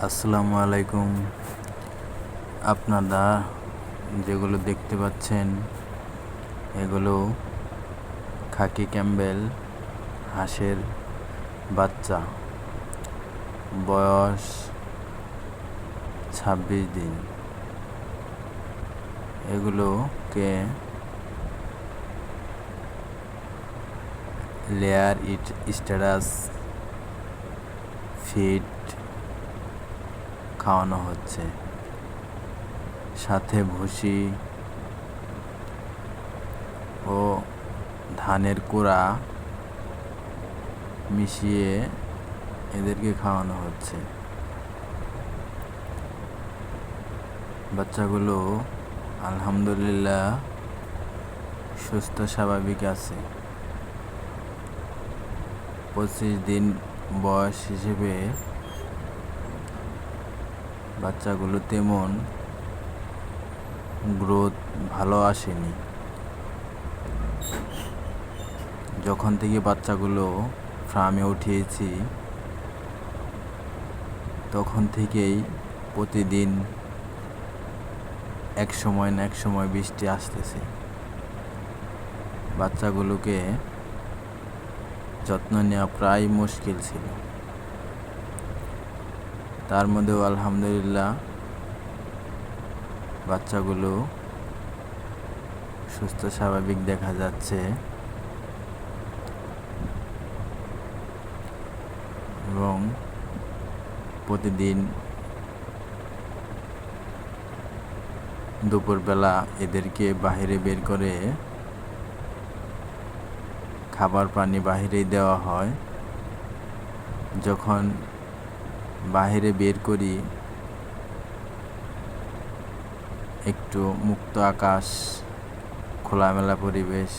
আসসালামু আলাইকুম। আপনারা যেগুলো দেখতে পাচ্ছেন এগুলো খাকি ক্যাম্বেল হাঁসের বাচ্চা, বয়স 26 দিন। এগুলোকে লেয়ার স্ট্যাটাস ফিড খাওয়ানো হচ্ছে, সাথে ভুসি ও ধানের কুড়া মিশিয়ে এদেরকে খাওয়ানো হচ্ছে। বাচ্চাগুলো আলহামদুলিল্লাহ সুস্থ স্বাভাবিক আছে। 25 দিন বয়স হিসেবে বাচ্চাগুলো তেমন গ্রোথ ভালো আসেনি। যখন থেকে বাচ্চাগুলো ফার্মে উঠিয়েছি তখন থেকেই প্রতিদিন এক সময় না এক সময় বৃষ্টি আসতেছে। বাচ্চাগুলোকে যত্ন নেওয়া প্রায় মুশকিল ছিল। তার মধ্যেও আলহামদুলিল্লাহ বাচ্চাগুলো সুস্থ স্বাভাবিক দেখা যাচ্ছে এবং প্রতিদিন দুপুরবেলা এদেরকে বাইরে বের করে খাবার পানি বাইরেই দেওয়া হয়। যখন বাইরে বের করি একটু মুক্ত আকাশ, খোলামেলা পরিবেশ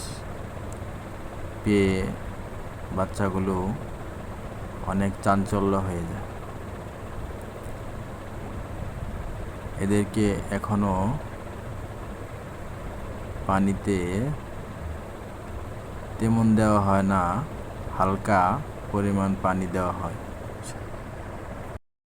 পেয়ে বাচ্চাগুলো অনেক চাঞ্চল্য হয়ে যায়। এদেরকে এখনো পানিতে তেমন দেওয়া হয় না, হালকা পরিমাণ পানি দেওয়া হয়।